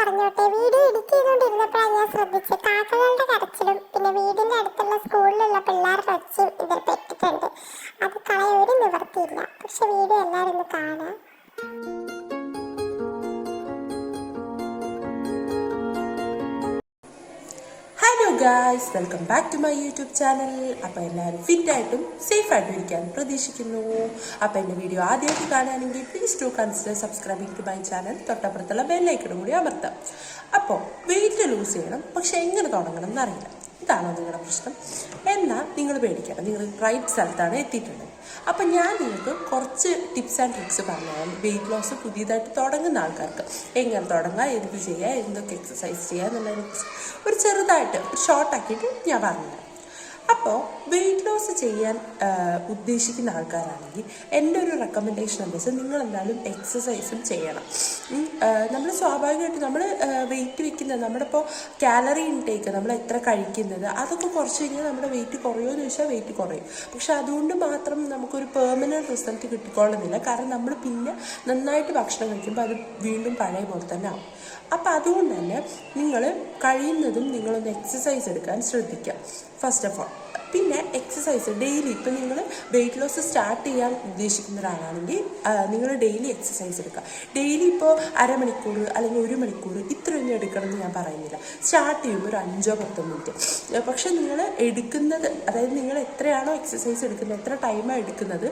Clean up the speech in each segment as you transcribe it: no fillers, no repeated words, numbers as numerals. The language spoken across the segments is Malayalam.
പറഞ്ഞോട്ടെ, വീഡിയോ എഡിറ്റ് ചെയ്തുകൊണ്ടിരുന്നപ്പോഴാണ് ഞാൻ ശ്രദ്ധിച്ചത് കാക്കകളുടെ കരച്ചിലും പിന്നെ വീടിന്റെ അടുത്തുള്ള സ്കൂളിലുള്ള പിള്ളേരുടെ ഒച്ചയും ഇതിൽ പെട്ടിട്ടുണ്ട്. അത് കളയാൻ ഒരു നിവർത്തിയില്ല. പക്ഷെ വീഡിയോ എല്ലാവരും ഒന്ന് കാണാം. Hello guys, welcome back to my YouTube channel. അപ്പോൾ എല്ലാവരും ഫിറ്റായിട്ടും സേഫായിട്ടും ഇരിക്കാൻ പ്രതീക്ഷിക്കുന്നു. അപ്പോൾ എൻ്റെ വീഡിയോ ആദ്യമായിട്ട് കാണുകയാണെങ്കിൽ please to consider subscribing to my channel. തൊട്ടപ്പുറത്തുള്ള ബെല്ലൈക്കണും കൂടി അമർത്താം. അപ്പോൾ വെയിറ്റ് ലൂസ് ചെയ്യണം, പക്ഷെ എങ്ങനെ തുടങ്ങണം എന്നറിയില്ല. ഇതാണോ നിങ്ങളുടെ പ്രശ്നം? എന്നാൽ നിങ്ങൾ പേടിക്കണം, നിങ്ങൾ റൈറ്റ് സ്ഥലത്താണ് എത്തിയിട്ടുള്ളത്. അപ്പം ഞാൻ നിങ്ങൾക്ക് കുറച്ച് ടിപ്സ് ആൻഡ് ട്രിക്സ് പറഞ്ഞുതരാം. വെയിറ്റ് ലോസ് പുതിയതായിട്ട് തുടങ്ങുന്ന ആൾക്കാർക്ക് എങ്ങനെ തുടങ്ങുക, എന്ത് ചെയ്യുക, എന്തൊക്കെ എക്സസൈസ് ചെയ്യുക എന്നുള്ളതിനെക്കുറിച്ച് ഒരു ചെറുതായിട്ട് ഷോർട്ടാക്കിയിട്ട് ഞാൻ പറഞ്ഞുതരാം. അപ്പോൾ വെയിറ്റ് ലോസ് ചെയ്യാൻ ഉദ്ദേശിക്കുന്ന ആൾക്കാരാണെങ്കിൽ എൻ്റെ ഒരു റെക്കമെൻഡേഷൻ എന്താ വെച്ചാൽ നിങ്ങൾ എന്തായാലും എക്സസൈസും ചെയ്യണം. നമ്മൾ സ്വാഭാവികമായിട്ട് നമ്മൾ വെയിറ്റ് വെക്കുന്നത് നമ്മുടെ ഇപ്പോൾ കാലറി ഇൻടേക്ക് നമ്മൾ എത്ര കഴിക്കുന്നത് അതൊക്കെ കുറച്ച് കഴിഞ്ഞാൽ നമ്മുടെ വെയിറ്റ് കുറയുമോ എന്ന് ചോദിച്ചാൽ വെയിറ്റ് കുറയും. പക്ഷെ അതുകൊണ്ട് മാത്രം നമുക്കൊരു പെർമനൻറ്റ് റിസൾട്ട് കിട്ടിക്കൊള്ളുന്നില്ല. കാരണം നമ്മൾ പിന്നെ നന്നായിട്ട് ഭക്ഷണം കഴിക്കുമ്പോൾ അത് വീണ്ടും പഴയ പോലെ തന്നെ ആവും. അപ്പോൾ അതുകൊണ്ട് തന്നെ നിങ്ങൾ കഴിയുന്നതും നിങ്ങളൊന്ന് എക്സസൈസ് എടുക്കാൻ ശ്രദ്ധിക്കുക ഫസ്റ്റ് ഓഫ് ഓൾ. പിന്നെ എക്സസൈസ് ഡെയിലി, ഇപ്പം നിങ്ങൾ വെയിറ്റ് ലോസ് സ്റ്റാർട്ട് ചെയ്യാൻ ഉദ്ദേശിക്കുന്ന ഒരാളാണെങ്കിൽ നിങ്ങൾ ഡെയിലി എക്സസൈസ് എടുക്കുക. ഡെയിലി ഇപ്പോൾ അരമണിക്കൂർ അല്ലെങ്കിൽ 1 മണിക്കൂർ ഇത്രയൊന്നും എടുക്കണമെന്ന് ഞാൻ പറയുന്നില്ല. സ്റ്റാർട്ട് ചെയ്യുമ്പോൾ ഒരു 5-10 മിനിറ്റ്. പക്ഷെ നിങ്ങൾ എടുക്കുന്നത്, അതായത് നിങ്ങൾ എത്രയാണോ എക്സസൈസ് എടുക്കുന്നത്, എത്ര ടൈമാണ് എടുക്കുന്നത്,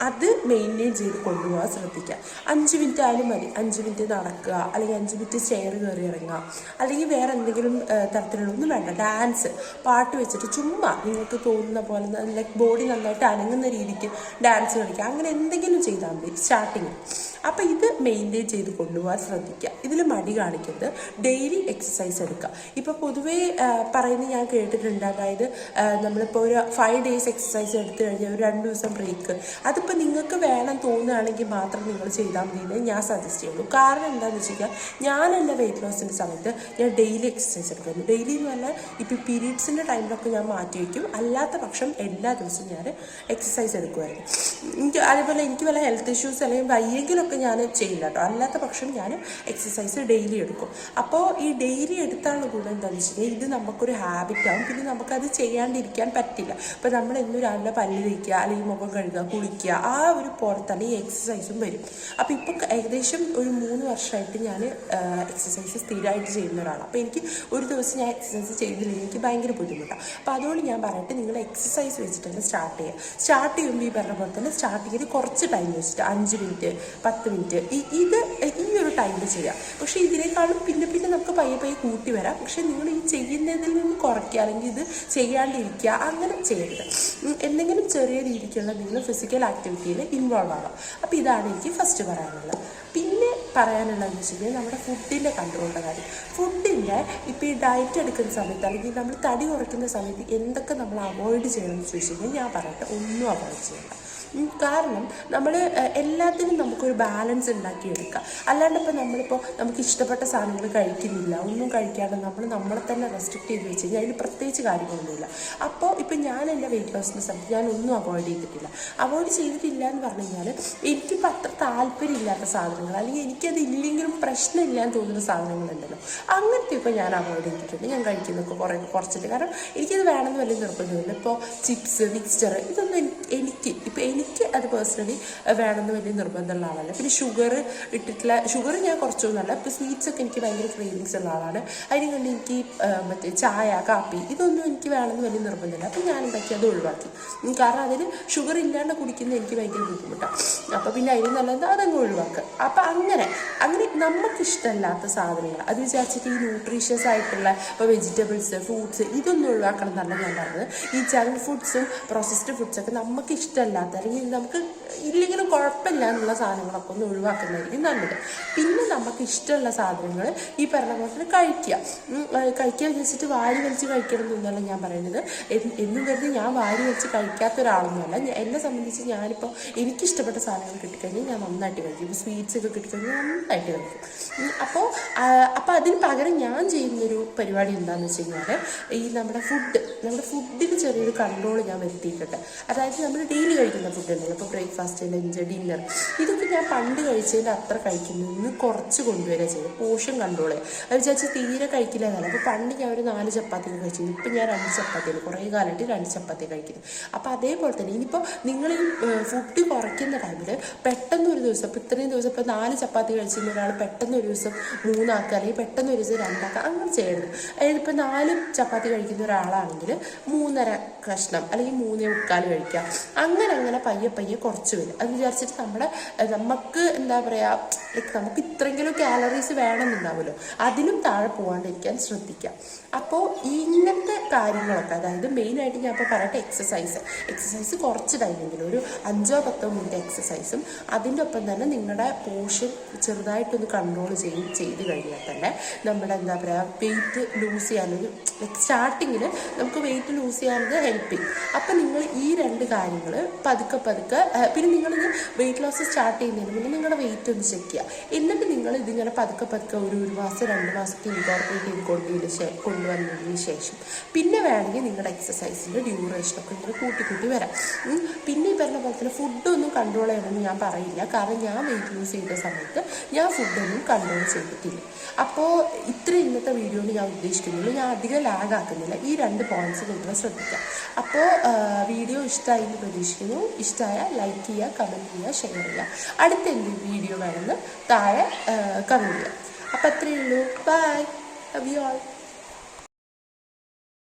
അത് മെയിൻറ്റെയിൻ ചെയ്ത് കൊണ്ടുപോകാൻ ശ്രദ്ധിക്കുക. 5 മിനിറ്റ് ആയാലും മതി. 5 മിനിറ്റ് നടക്കുക, അല്ലെങ്കിൽ 5 മിനിറ്റ് സ്റ്റെയർ കയറി ഇറങ്ങുക, അല്ലെങ്കിൽ വേറെ എന്തെങ്കിലും തരത്തിലുള്ളൊന്നും വേണ്ട. ഡാൻസ്, പാട്ട് വെച്ചിട്ട് ചുമ്മാ നിങ്ങൾക്ക് തോന്നുന്ന പോലെ ലൈക്ക് ബോഡി നന്നായിട്ട് അനങ്ങുന്ന രീതിക്ക് ഡാൻസ് കളിക്കുക, അങ്ങനെ എന്തെങ്കിലും ചെയ്താൽ മതി സ്റ്റാർട്ടിങ്. അപ്പോൾ ഇത് മെയിൻറ്റെയിൻ ചെയ്ത് കൊണ്ടുപോകാൻ ശ്രദ്ധിക്കുക. ഇതിൽ മടി കാണിക്കരുത്. ഡെയിലി എക്സസൈസ് എടുക്കുക. ഇപ്പോൾ പൊതുവേ പറയുന്നത് ഞാൻ കേട്ടിട്ടുണ്ട്, അതായത് നമ്മളിപ്പോൾ ഒരു 5 ഡേയ്സ് എക്സസൈസ് എടുത്തു കഴിഞ്ഞാൽ ഒരു 2 ദിവസം ബ്രേക്ക്. അതിപ്പോൾ നിങ്ങൾക്ക് വേണം തോന്നുകയാണെങ്കിൽ മാത്രം നിങ്ങൾ ചെയ്താൽ മതി എന്ന് ഞാൻ സജസ്റ്റ് ചെയ്യുള്ളൂ. കാരണം എന്താണെന്ന് വെച്ച് കഴിഞ്ഞാൽ ഞാൻ എൻ്റെ വെയിറ്റ് ലോസിൻ്റെ സമയത്ത് ഞാൻ ഡെയിലി എക്സസൈസ് എടുക്കുന്നു. ഡെയിലി എന്ന് പറഞ്ഞാൽ ഇപ്പോൾ പീരീഡ്സിൻ്റെ ടൈമിലൊക്കെ ഞാൻ മാറ്റി വയ്ക്കും. അല്ലാത്ത പക്ഷം എല്ലാ ദിവസവും ഞാൻ എക്സസൈസ് എടുക്കുമായിരുന്നു. അതേപോലെ എനിക്ക് വല്ല ഹെൽത്ത് ഇഷ്യൂസ് അല്ലെങ്കിൽ വയ്യെങ്കിലൊക്കെ ഞാൻ ചെയ്യില്ല കേട്ടോ. അല്ലാത്ത പക്ഷം ഞാൻ എക്സസൈസ് ഡെയിലി എടുക്കും. അപ്പോൾ ഈ ഡെയിലി എടുത്താലുള്ള ഗുണം എന്താണെന്ന് വെച്ച് കഴിഞ്ഞാൽ ഇത് നമുക്കൊരു ഹാബിറ്റാവും. പിന്നെ നമുക്കത് ചെയ്യാണ്ടിരിക്കാൻ പറ്റില്ല. ഇപ്പോൾ നമ്മൾ എന്നും രാവിലെ പല്ല് തേക്കുക, അല്ലെങ്കിൽ മുഖം കഴുകുക, കുളിക്കുക, ആ ഒരു പോലെ തന്നെ ഈ എക്സസൈസും വരും. അപ്പോൾ ഇപ്പോൾ ഏകദേശം ഒരു 3 വർഷമായിട്ട് ഞാൻ എക്സസൈസ് സ്ഥിരമായിട്ട് ചെയ്യുന്ന ഒരാളാണ്. അപ്പോൾ എനിക്ക് ഒരു ദിവസം ഞാൻ എക്സസൈസ് ചെയ്തില്ലെങ്കിൽ എനിക്ക് ഭയങ്കര ബുദ്ധിമുട്ടാണ്. അപ്പോൾ അതുകൊണ്ട് ഞാൻ പറയട്ടെ, നിങ്ങൾ എക്സസൈസ് വെച്ചിട്ട് തന്നെ സ്റ്റാർട്ട് ചെയ്യുക. സ്റ്റാർട്ട് ചെയ്യുമ്പോൾ ഈ പറഞ്ഞ പോലെ തന്നെ സ്റ്റാർട്ടിങ്ങിൽ കുറച്ച് ടൈം വെച്ചിട്ട് 5 മിനിറ്റ് 10 മിനിറ്റ് ഈ ഒരു ടൈമിൽ ചെയ്യാം. പക്ഷേ ഇതിനേക്കാളും പിന്നെ നമുക്ക് പയ്യെ കൂട്ടി വരാം. പക്ഷേ നിങ്ങൾ ഈ ചെയ്യുന്നതിൽ നിന്ന് കുറയ്ക്കുക, അല്ലെങ്കിൽ ഇത് ചെയ്യാണ്ടിരിക്കുക, അങ്ങനെ ചെയ്യരുത്. എന്തെങ്കിലും ചെറിയ രീതിക്കുള്ള നിങ്ങൾ ഫിസിക്കൽ ആക്ടിവിറ്റിയിൽ ഇൻവോൾവ് ആകാം. അപ്പോൾ ഇതാണ് എനിക്ക് ഫസ്റ്റ് പറയാനുള്ളത്. പിന്നെ പറയാനുള്ളതെന്ന് വെച്ച് കഴിഞ്ഞാൽ നമ്മുടെ ഫുഡിൻ്റെ കൺട്രോളിൻ്റെ കാര്യം. ഫുഡിൻ്റെ ഇപ്പോൾ ഈ ഡയറ്റ് എടുക്കുന്ന സമയത്ത്, അല്ലെങ്കിൽ നമ്മൾ തടി കുറയ്ക്കുന്ന സമയത്ത് എന്തൊക്കെ നമ്മൾ അവോയ്ഡ് ചെയ്യണമെന്ന് ചോദിച്ചു കഴിഞ്ഞാൽ ഞാൻ പറയട്ടെ, ഒന്നും അവോയ്ഡ് ചെയ്യണ്ട. കാരണം നമ്മൾ എല്ലാത്തിനും നമുക്കൊരു ബാലൻസ് ഉണ്ടാക്കിയെടുക്കുക. അല്ലാണ്ട് ഇപ്പോൾ നമ്മളിപ്പോൾ നമുക്ക് ഇഷ്ടപ്പെട്ട സാധനങ്ങൾ കഴിക്കുന്നില്ല, ഒന്നും കഴിക്കാതെ നമ്മളെ തന്നെ റെസ്ട്രിക്റ്റ് ചെയ്ത് വെച്ച് കഴിഞ്ഞാൽ അതിന് പ്രത്യേകിച്ച് കാര്യങ്ങളൊന്നുമില്ല. അപ്പോൾ ഇപ്പം ഞാൻ എൻ്റെ വെയിറ്റ് ലോസിൻ്റെ സമയത്ത് ഞാനൊന്നും അവോയ്ഡ് ചെയ്തിട്ടില്ല എന്ന് പറഞ്ഞു കഴിഞ്ഞാൽ എനിക്കിപ്പോൾ അത്ര താല്പര്യമില്ലാത്ത സാധനങ്ങൾ, അല്ലെങ്കിൽ എനിക്കത് ഇല്ലെങ്കിലും പ്രശ്നമില്ല എന്ന് തോന്നുന്ന സാധനങ്ങളുണ്ടല്ലോ, അങ്ങനത്തെയൊക്കെ ഞാൻ അവോയ്ഡ് ചെയ്തിട്ടുണ്ട്. ഞാൻ കഴിക്കുന്നതൊക്കെ കുറച്ചിട്ട്. കാരണം എനിക്കത് വേണമെന്ന് വലിയ നിർബന്ധമില്ല. ഇപ്പോൾ ചിപ്സ്, മിക്സ്ചർ, ഇതൊന്നും എനിക്ക് അത് പേഴ്സണലി വേണമെന്ന് വലിയ നിർബന്ധമുള്ള ആളല്ല. പിന്നെ ഷുഗർ ഞാൻ കുറച്ചൊന്നുമല്ല. ഇപ്പോൾ സ്വീറ്റ്സൊക്കെ എനിക്ക് ഭയങ്കര ക്രേവിങ്സ് ഉള്ള ആളാണ്. അതിന് കണ്ട് എനിക്ക് മറ്റേ ചായ, കാപ്പി ഇതൊന്നും എനിക്ക് വേണമെന്ന് വലിയ നിർബന്ധമില്ല. അപ്പം ഞാൻ എന്താക്കി അത് ഒഴിവാക്കി. കാരണം അതിന് ഷുഗർ ഇല്ലാണ്ട് കുടിക്കുന്നത് എനിക്ക് ഭയങ്കര ബുദ്ധിമുട്ടാണ്. അപ്പോൾ പിന്നെ അതിന് നല്ലത് അതങ്ങ് ഒഴിവാക്കുക. അപ്പം അങ്ങനെ നമുക്കിഷ്ടമല്ലാത്ത സാധനങ്ങൾ അത് വിചാരിച്ചിട്ട് ഈ ന്യൂട്രീഷ്യസ് ആയിട്ടുള്ള ഇപ്പോൾ വെജിറ്റബിൾസ്, ഫ്രൂട്ട്സ് ഇതൊന്നും ഒഴിവാക്കണം എന്നല്ല ഞാൻ പറഞ്ഞത്. ഈ ജങ്ക് ഫുഡ്സും പ്രോസസ്ഡ് ഫുഡ്സൊക്കെ നമുക്ക് ഇഷ്ടമല്ലാത്ത, അല്ലെങ്കിൽ നമുക്ക് ഇല്ലെങ്കിലും കുഴപ്പമില്ല എന്നുള്ള സാധനങ്ങളൊക്കെ ഒന്ന് ഒഴിവാക്കുന്നതായിരിക്കും നല്ലത്. പിന്നെ നമുക്ക് ഇഷ്ടമുള്ള സാധനങ്ങൾ ഈ പറഞ്ഞ പോലെ തന്നെ കഴിക്കുക വെച്ചിട്ട് വാരി വലിച്ച് കഴിക്കണം എന്നല്ല ഞാൻ പറയുന്നത്. എന്നും കരുതി ഞാൻ വാരി വലിച്ച് കഴിക്കാത്ത ഒരാളൊന്നുമല്ല. എന്നെ സംബന്ധിച്ച് ഞാനിപ്പോൾ എനിക്കിഷ്ടപ്പെട്ട സാധനങ്ങൾ കിട്ടിക്കഴിഞ്ഞാൽ ഞാൻ നന്നായിട്ട് കഴിക്കും. ഇപ്പോൾ സ്വീറ്റ്സ് ഒക്കെ കിട്ടിക്കഴിഞ്ഞാൽ നന്നായിട്ട് കഴിക്കും. അപ്പോൾ അതിന് പകരം ഞാൻ ചെയ്യുന്നൊരു പരിപാടി എന്താണെന്ന് വെച്ച് കഴിഞ്ഞാൽ ഈ നമ്മുടെ ഫുഡിന് ചെറിയൊരു കൺട്രോൾ ഞാൻ വരുത്തിയിട്ടുണ്ട്. അതായത് നമ്മൾ ഡെയിലി കഴിക്കുന്ന ഫുഡ് ഉണ്ടല്ലോ, ഇപ്പോൾ ബ്രേക്ക്ഫാസ്റ്റ്, ലഞ്ച്, ഡിന്നർ, ഇതൊക്കെ ഞാൻ പണ്ട് കഴിച്ചതിൻ്റെ അത്ര കഴിക്കുന്നതിന് കുറച്ച് കൊണ്ടുവരിക ചെയ്യും. പോർഷൻ കൺട്രോൾ ചെയ്യുക. അത് വിചാരിച്ച് തീരെ കഴിക്കില്ല എന്നല്ല. അപ്പോൾ പണ്ട് ഞാൻ ഒരു 4 ചപ്പാത്തി കഴിച്ചിരുന്നു. ഇപ്പം ഞാൻ 2 ചപ്പാത്തിയാണ്, കുറേ കാലമായിട്ട് 2 ചപ്പാത്തി കഴിക്കുന്നു. അപ്പോൾ അതേപോലെ തന്നെ ഇനിയിപ്പോൾ നിങ്ങൾ ഈ ഫുഡ് കുറയ്ക്കുന്ന ടൈമിൽ പെട്ടെന്ന് ഒരു ദിവസം, ഇപ്പോൾ ഇത്രയും ദിവസം ഇപ്പോൾ 4 ചപ്പാത്തി കഴിച്ചിരുന്ന ഒരാൾ പെട്ടെന്ന് ഒരു ദിവസം 3 ആക്കുക, അല്ലെങ്കിൽ പെട്ടെന്ന് ഒരു ദിവസം 2 ആക്കുക, അങ്ങനെ ചെയ്യരുത്. അതായത് ഇപ്പോൾ 4 ചപ്പാത്തി കഴിക്കുന്ന ഒരാളാണെങ്കിൽ 3.5 കഷ്ണം അല്ലെങ്കിൽ 3.25 കഴിക്കുക. അങ്ങനെ പയ്യെ കുറച്ച് വരും. അത് വിചാരിച്ചിട്ട് നമുക്ക് എന്താ പറയുക, ലൈക്ക് നമുക്ക് ഇത്രയെങ്കിലും കാലറീസ് വേണമെന്നുണ്ടാവുമല്ലോ, അതിലും താഴെ പോകാണ്ടിരിക്കാൻ ശ്രദ്ധിക്കാം. അപ്പോൾ ഇങ്ങനത്തെ കാര്യങ്ങളൊക്കെ, അതായത് മെയിനായിട്ട് ഞാൻ ഇപ്പോൾ പറയട്ടെ, എക്സസൈസ് കുറച്ച് ടൈമെങ്കിലും ഒരു 5-10 മിനിറ്റ് എക്സസൈസും അതിൻ്റെ ഒപ്പം തന്നെ നിങ്ങളുടെ പോർഷൻ ചെറുതായിട്ടൊന്ന് കൺട്രോൾ ചെയ്ത് കഴിഞ്ഞാൽ തന്നെ നമ്മുടെ എന്താ പറയുക, വെയിറ്റ് ലൂസ് ചെയ്യാനൊരു സ്റ്റാർട്ടിങ്ങിൽ നമുക്ക് വെയിറ്റ് ലൂസ് ചെയ്യാനത് ഹെൽപ്പ് ചെയ്യും. അപ്പം നിങ്ങൾ ഈ 2 കാര്യങ്ങൾ പതുക്കെ പിന്നെ നിങ്ങളിത് വെയിറ്റ് ലോസ് സ്റ്റാർട്ട് ചെയ്യുന്നതിന് മുന്നേ നിങ്ങളുടെ വെയിറ്റ് ഒന്ന് ചെക്ക് ചെയ്യുക. എന്നിട്ട് നിങ്ങൾ ഇതിങ്ങനെ പതുക്കെ ഒരു മാസം 2 മാസത്തെ ഇൻകോർപ്പറേറ്റ് ചെയ്ത് കൊണ്ടുവന്നതിന് ശേഷം പിന്നെ വേണമെങ്കിൽ നിങ്ങളുടെ എക്സസൈസിൻ്റെ ഡ്യൂറേഷനൊക്കെ ഇങ്ങനെ കൂട്ടി വരാം. പിന്നെ ഈ പറഞ്ഞ പോലെ തന്നെ ഫുഡൊന്നും കൺട്രോൾ ചെയ്യണമെന്ന് ഞാൻ പറയില്ല. കാരണം ഞാൻ വെയിറ്റ് ലൂസ് ചെയ്ത സമയത്ത് ഞാൻ ഫുഡൊന്നും കൺട്രോൾ ചെയ്തിട്ടില്ല. അപ്പോൾ ഇന്നത്തെ വീഡിയോയിൽ ഞാൻ ഉദ്ദേശിക്കുന്നുള്ളൂ. ഞാൻ അധികം ലാഗ് ആക്കുന്നില്ല. ഈ 2 പോയിന്റ്സ് നിങ്ങൾ ശ്രദ്ധിക്കാം. അപ്പോൾ വീഡിയോ ഇഷ്ടമായി എന്ന് പ്രതീക്ഷിക്കുന്നു. ഇഷ്ടമായാൽ ലൈക്ക് ചെയ്യുക, കമൻറ്റ് ചെയ്യുക, ഷെയർ ചെയ്യുക. അടുത്ത എന്ത് വീഡിയോ വേണമെന്ന് താഴെ കമൻറ്റ് ചെയ്യുക. അപ്പോൾ അത്രയേ ഉള്ളൂ. Bye, love you all.